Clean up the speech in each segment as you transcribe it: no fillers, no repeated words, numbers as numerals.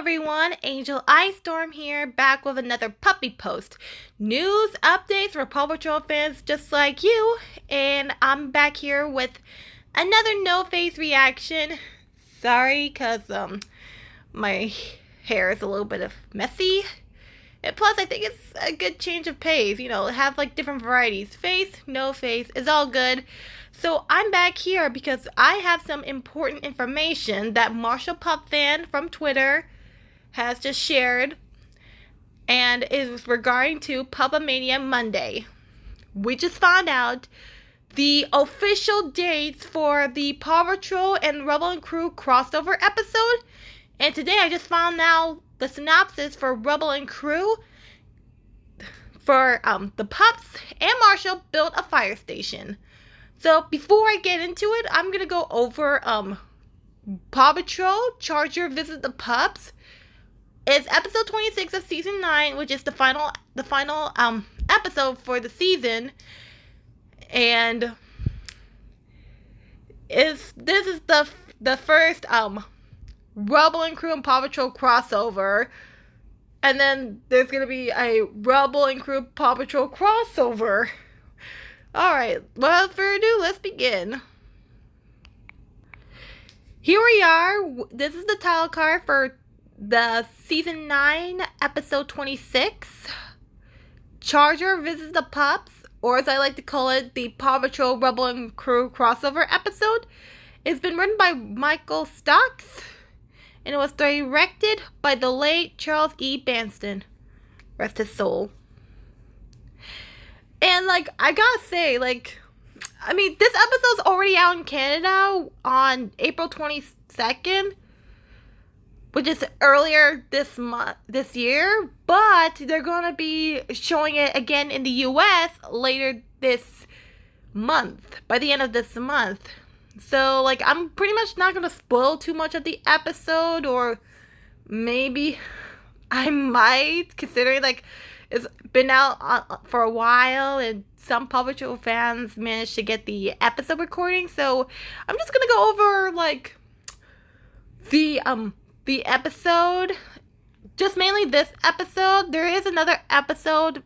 everyone, Angel Ice Storm here, back with another puppy post. News updates for Paw Patrol fans just like you, and I'm back here with another no-face reaction. Sorry, cause my hair is a little bit of messy. And plus, I think it's a good change of pace, have like different varieties. Face, no face, is all good. So I'm back here because I have some important information that Marshallfanpup fan from Twitter has just shared, and is regarding to Puppamania Monday. We just found out the official dates for the Paw Patrol and Rubble and Crew crossover episode, and today I just found out the synopsis for Rubble and Crew. For the pups and Marshall built a fire station. So before I get into it, I'm gonna go over Paw Patrol Charger Visit the Pups. It's episode 26 of season 9, which is the final episode for the season, and this is the first Rubble and Crew and Paw Patrol crossover, and then there's gonna be a Rubble and Crew Paw Patrol crossover. Alright, without further ado, let's begin. Here we are. This is the title card for the Season 9, Episode 26. Charger Visits the Pups, or as I like to call it, the Paw Patrol Rubble and Crew crossover episode. It's been written by Micheal Stokes, and it was directed by the late Charles E. Bastien. Rest his soul. And, I gotta say, this episode's already out in Canada on April 22nd, which is earlier this year, but they're gonna be showing it again in the US later this month, by the end of this month. So, I'm pretty much not gonna spoil too much of the episode, or maybe I might, considering, it's been out for a while, and some Paw Patrol fans managed to get the episode recording. So I'm just gonna go over the episode, just mainly this episode. There is another episode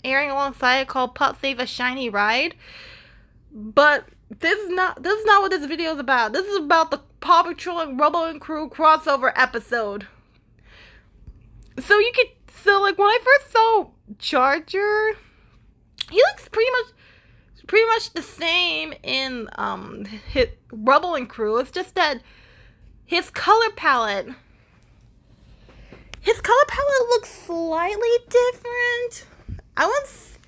airing alongside it called "Pup Save a Shiny Ride," but this is not what this video is about. This is about the Paw Patrol and Rubble and Crew crossover episode. So when I first saw Charger, he looks pretty much the same in his Rubble and Crew. It's just that his color palette looks slightly different. His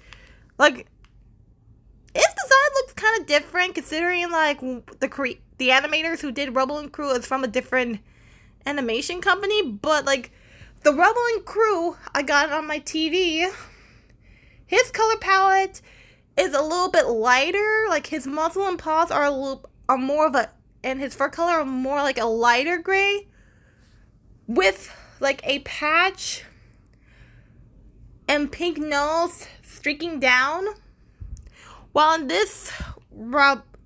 design looks kind of different, considering the animators who did Rubble and Crew is from a different animation company, but the Rubble and Crew, I got it on my TV. His color palette is a little bit lighter. His muzzle and paws are more of and his fur color are more like a lighter gray, with a patch and pink nose streaking down. While in this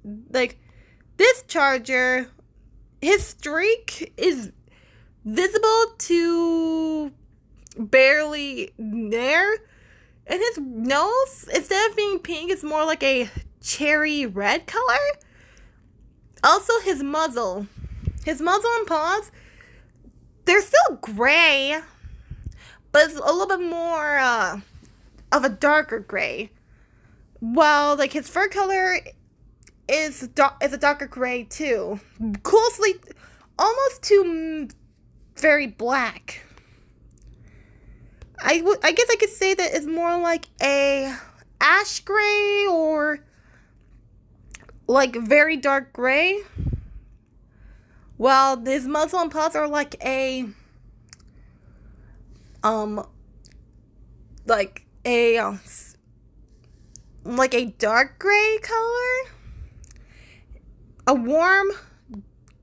this Charger, his streak is visible to barely there, and his nose, instead of being pink, is more like a cherry red color. Also, his muzzle and paws, they're still gray, but it's a little bit more of a darker gray, while his fur color is a darker gray too, closely almost to very black. I guess I could say that it's more like a ash gray, or very dark gray, while his muzzle and paws are like a dark gray color, a warm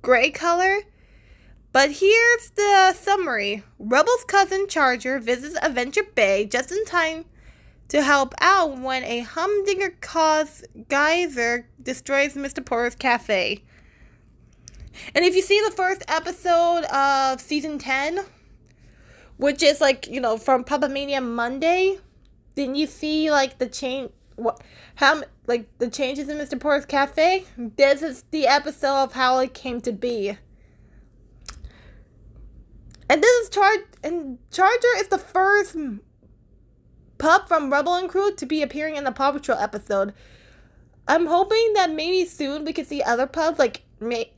gray color. But here's the summary. Rubble's cousin Charger visits Adventure Bay just in time to help out when a humdinger caused geyser destroys Mr. Porter's cafe. And if you see the first episode of season 10, which is like, from Puppet Mania Monday, then you see like the change, the changes in Mr. Porter's cafe. This is the episode of how it came to be. And this is Charger is the first pup from Rubble and Crew to be appearing in the Paw Patrol episode. I'm hoping that maybe soon we could see other pups like Mix,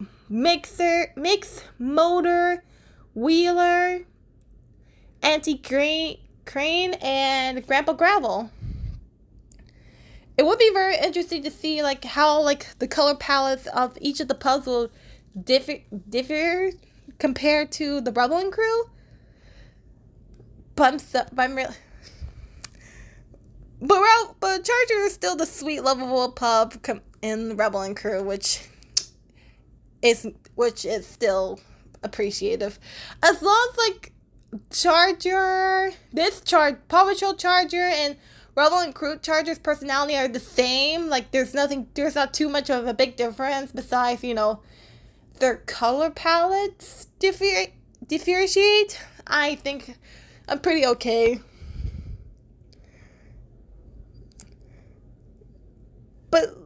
Motor, Wheeler, Auntie Crane, and Grandpa Gravel. It would be very interesting to see like how like the color palettes of each of the pups will differ compared to the Rubble and Crew. But Charger is still the sweet, lovable pup in Rubble and Crew, which is still appreciative. As long as like Paw Patrol Charger and Rubble and Crew Charger's personality are the same. Like there's not too much of a big difference besides their color palettes differentiate. I think I'm pretty okay. But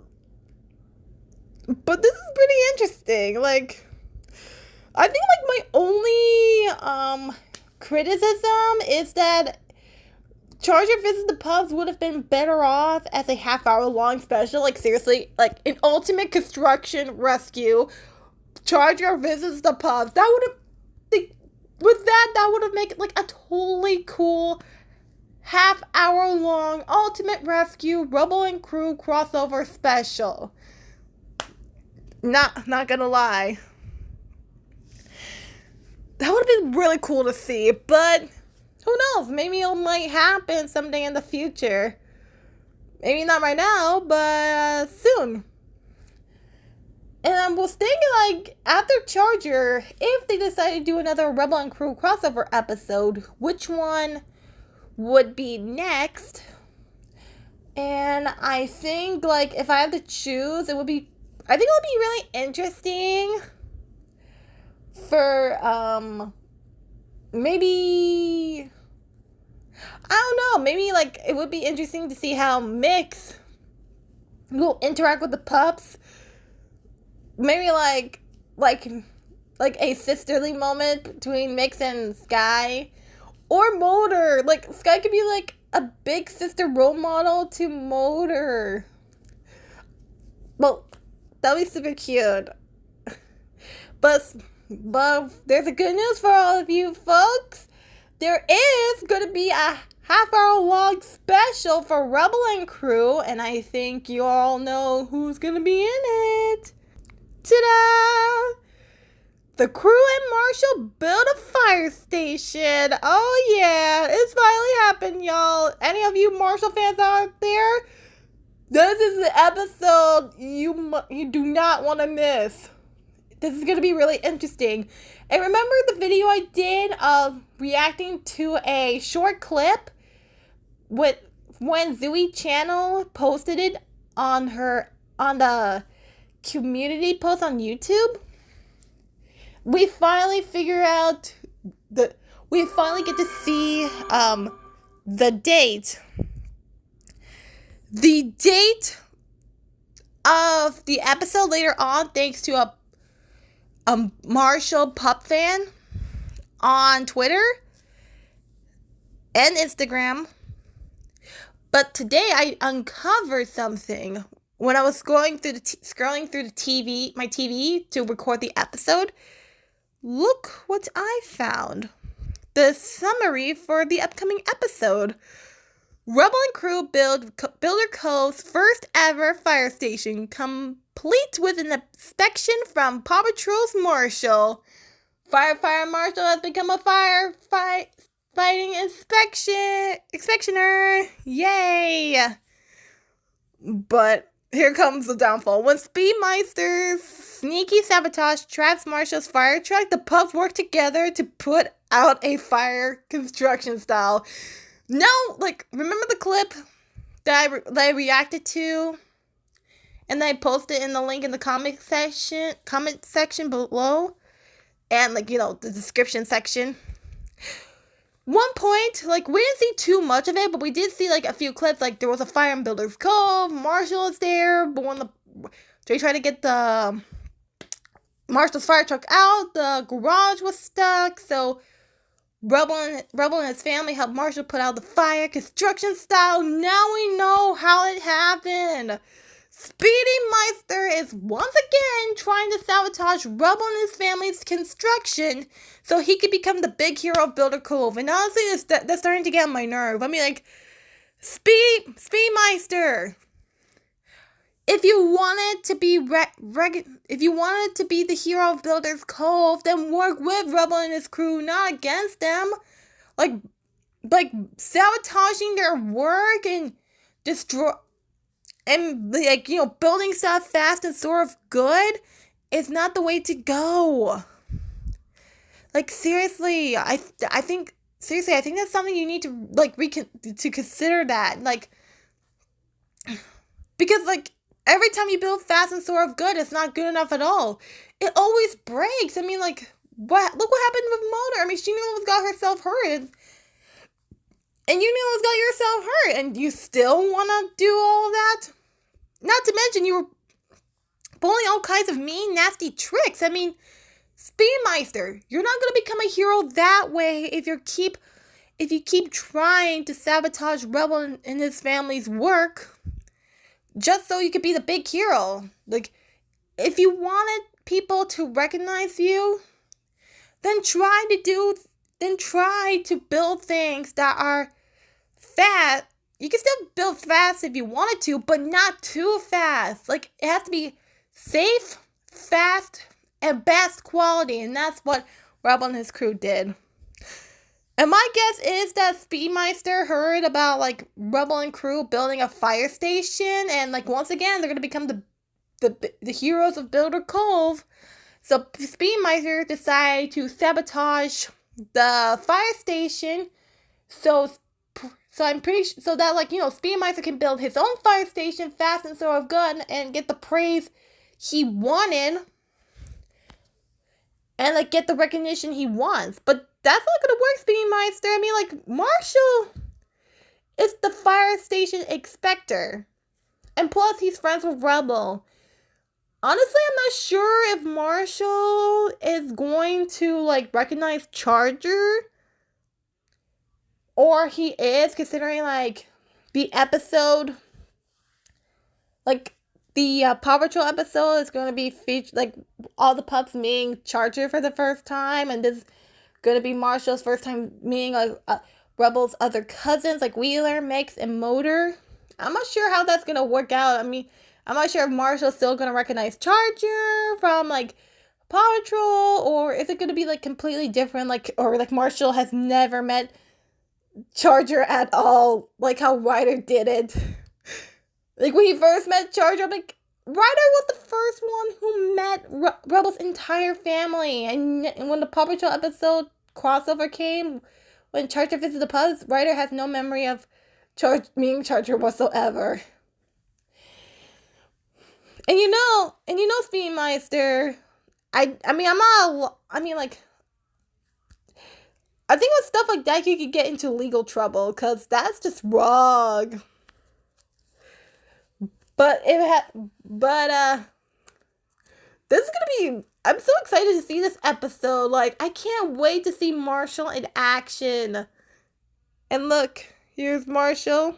this is pretty interesting. Like, I think like my only criticism is that Charger Visits the Pups would have been better off as a half-hour long special. Like seriously, like an ultimate construction rescue. Charger Visits the Pups. That would have made it like a totally cool half-hour long ultimate rescue Rubble and Crew crossover special. Not gonna lie. That would have been really cool to see, but who knows? Maybe it might happen someday in the future. Maybe not right now, but soon. And I was thinking, like, after Charger, if they decide to do another Rubble and Crew crossover episode, which one would be next? And I think, like, if I had to choose, I think it would be really interesting for, maybe, I don't know, maybe, like, it would be interesting to see how Mix will interact with the pups. Maybe, like a sisterly moment between Mix and Sky. Or Motor. Like, Sky could be, like, a big sister role model to Motor. Well, that would be super cute. But there's a good news for all of you folks. There is going to be a half-hour long special for Rubble and Crew, and I think you all know who's going to be in it. Ta-da! The crew and Marshall build a fire station. Oh yeah, it's finally happened, y'all. Any of you Marshall fans out there? This is the episode you do not want to miss. This is going to be really interesting. And remember the video I did of reacting to a short clip when Zooey Channel posted it on the community post on YouTube? We finally get to see the date. The date of the episode later on, thanks to a Marshall Pup fan on Twitter and Instagram. But today I uncovered something when I was scrolling through my TV to record the episode. Look what I found. The summary for the upcoming episode. Rubble and Crew Builder Cove's first ever fire station, complete with an inspection from Paw Patrol's Marshall. Firefighter Marshall has become a fighting inspectioner. Yay! But here comes the downfall. When Speedmeister's sneaky sabotage traps Marshall's fire truck, the pups work together to put out a fire construction style. No, like, remember the clip that I reacted to? And I posted in the link in the comment section below, and like, the description section. One point, like, we didn't see too much of it, but we did see like a few clips. Like, there was a fire in Builder's Cove. Marshall is there, but when they tried to get the Marshall's fire truck out, the garage was stuck. So Rubble and his family helped Marshall put out the fire, construction style. Now we know how it happened. Speedy Meister is once again trying to sabotage Rubble and his family's construction so he could become the big hero of Builder Cove. And honestly, that's starting to get on my nerve. I mean, like, Speedy Meister, if you wanted to be the hero of Builder's Cove, then work with Rubble and his crew, not against them. Like sabotaging their work and building stuff fast and sort of good is not the way to go. Like, seriously, I think that's something you need to to consider that, like, because like every time you build fast and sort of good, it's not good enough at all. It always breaks. I mean, like, look what happened with Mona. I mean, she almost got herself hurt. And you almost got yourself hurt. And you still want to do all of that? Not to mention, you were pulling all kinds of mean, nasty tricks. I mean, Speedmeister, you're not going to become a hero that way if you keep trying to sabotage Rubble and his family's work just so you could be the big hero. Like, if you wanted people to recognize you, then try to build things that are fast. You can still build fast if you wanted to, but not too fast. Like, it has to be safe, fast, and best quality, and that's what Rubble and his crew did. And my guess is that Speedmeister heard about, like, Rubble and Crew building a fire station, and, like, once again, they're going to become the heroes of Builder Cove. So Speedmeister decided to sabotage the fire station, so I'm pretty sure, so that, like, Speedmeister can build his own fire station fast and sort of good and get the praise he wanted, and, like, get the recognition he wants. But that's not gonna work, Speedmeister. I mean, like, Marshall is the fire station inspector. And plus, he's friends with Rubble. Honestly, I'm not sure if Marshall is going to, like, recognize Charger. Or he is, considering, like, the episode, like, the Paw Patrol episode is going to be featured, like, all the pups meeting Charger for the first time, and this is going to be Marshall's first time meeting, like, Rubble's other cousins, like Wheeler, Mix, and Motor. I'm not sure how that's going to work out. I mean, I'm not sure if Marshall's still going to recognize Charger from, like, Paw Patrol, or is it going to be, like, completely different, like, or, like, Marshall has never met Charger at all, like how Ryder did it. Like, when he first met Charger, I'm like, Ryder was the first one who met Rubble's entire family. And when the Paw Patrol episode crossover came, when Charger visited the pups, Ryder has no memory of meeting Charger whatsoever. And Speedmeister, I think with stuff like that, you could get into legal trouble, because that's just wrong. But this is gonna be, I'm so excited to see this episode. Like, I can't wait to see Marshall in action. And look, here's Marshall.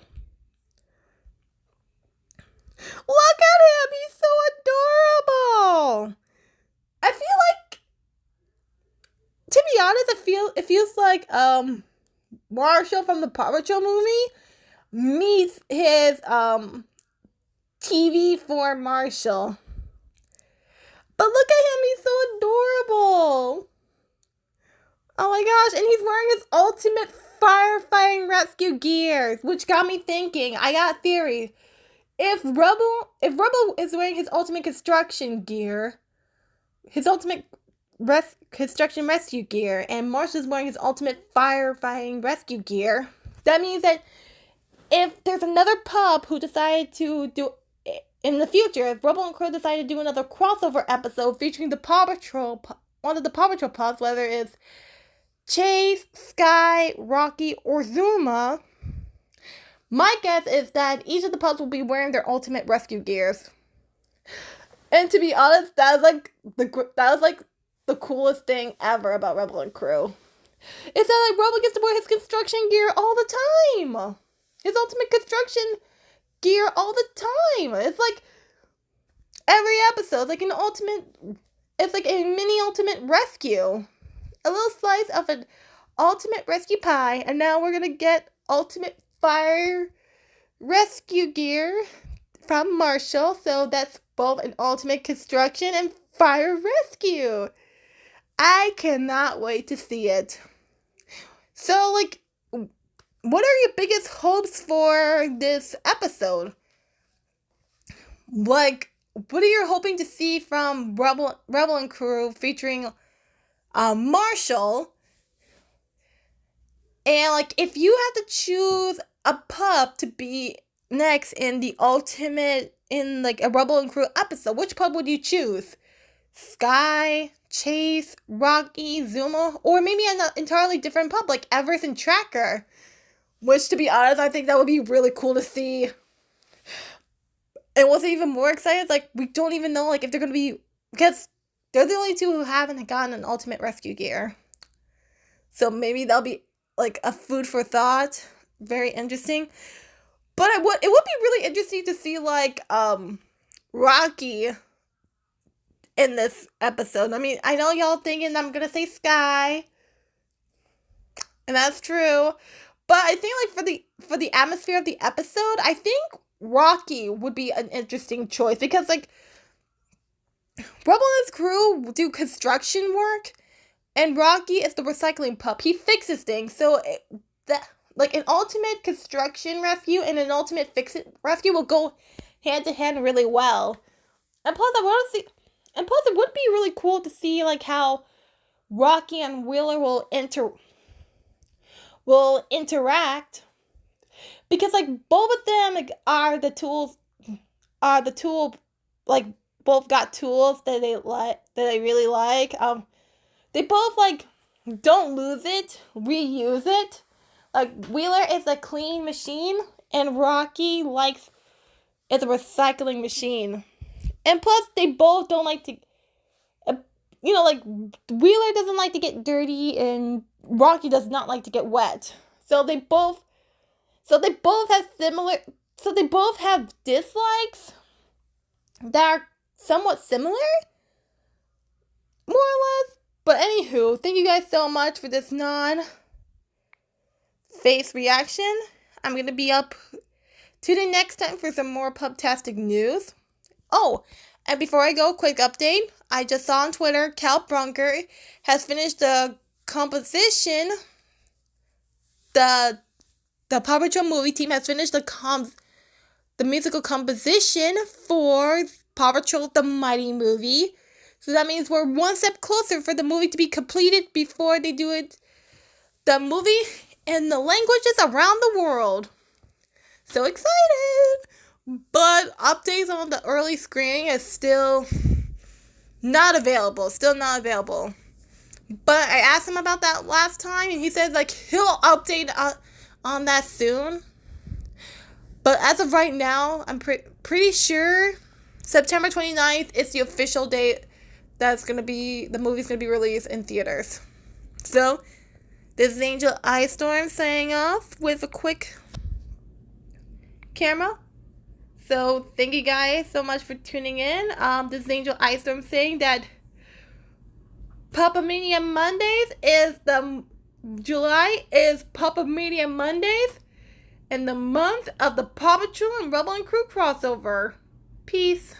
Look at him, he's so adorable. I feel like, to be honest, it feels like Marshall from the Paw Patrol movie meets his TV for Marshall. But look at him, he's so adorable. Oh my gosh, and he's wearing his ultimate firefighting rescue gear, which got me thinking. I got a theory. If Rubble is wearing his ultimate construction gear, his ultimate construction rescue gear, and Marshall's wearing his ultimate firefighting rescue gear, that means that if there's another pup who decided to do in the future, if Rubble and Crew decide to do another crossover episode featuring the Paw Patrol, one of the Paw Patrol pups, whether it's Chase, Sky, Rocky, or Zuma, my guess is that each of the pups will be wearing their ultimate rescue gears. And to be honest, that was like the coolest thing ever about Rubble and Crew. It's that like Rubble gets to wear his construction gear all the time. His ultimate construction gear all the time. It's like every episode, like it's like a mini ultimate rescue. A little slice of an ultimate rescue pie, and now we're gonna get ultimate fire rescue gear from Marshall. So that's both an ultimate construction and fire rescue. I cannot wait to see it. So, like, what are your biggest hopes for this episode? Like, what are you hoping to see from Rubble and Crew featuring Marshall? And, like, if you had to choose a pup to be next in the ultimate, in, like, a Rubble and Crew episode, which pup would you choose? Sky, Chase, Rocky, Zuma, or maybe an entirely different pup like Everest and Tracker. Which, to be honest, I think that would be really cool to see. And what's even more exciting is, like, we don't even know, like, if they're going to be, because they're the only two who haven't gotten an ultimate rescue gear. So maybe that'll be, like, a food for thought. Very interesting. But it would be really interesting to see, like, Rocky in this episode. I mean, I know y'all thinking I'm gonna say Sky, and that's true, but I think like for the atmosphere of the episode, I think Rocky would be an interesting choice, because like Rubble and his crew do construction work, and Rocky is the recycling pup. He fixes things, so like an ultimate construction rescue and an ultimate fix-it rescue will go hand to hand really well. And plus, it would be really cool to see like how Rocky and Wheeler will interact, because like both of them like like both got tools that they really like. They both like don't lose it, reuse it. Like Wheeler is a clean machine, and Rocky is a recycling machine. And plus, they both don't like to, like, Wheeler doesn't like to get dirty, and Rocky does not like to get wet. So they both have dislikes that are somewhat similar, more or less. But anywho, thank you guys so much for this non-face reaction. I'm going to be up to the next time for some more pubtastic news. Oh, and before I go, quick update. I just saw on Twitter, Cal Brunker has finished the composition. The Paw Patrol movie team has finished the musical composition for Paw Patrol The Mighty Movie. So that means we're one step closer for the movie to be completed before they do it. The movie in the languages around the world. So excited! But updates on the early screening is still not available. But I asked him about that last time, and he said like he'll update on that soon. But as of right now, I'm pretty sure September 29th is the official date the movie's gonna be released in theaters. So this is Angel Ice Storm saying off with a quick camera. So thank you guys so much for tuning in. This is Angel Ice Storm saying that Puppamania Mondays July is Puppamania Mondays, and the month of the Paw Patrol and Rubble and Crew crossover. Peace.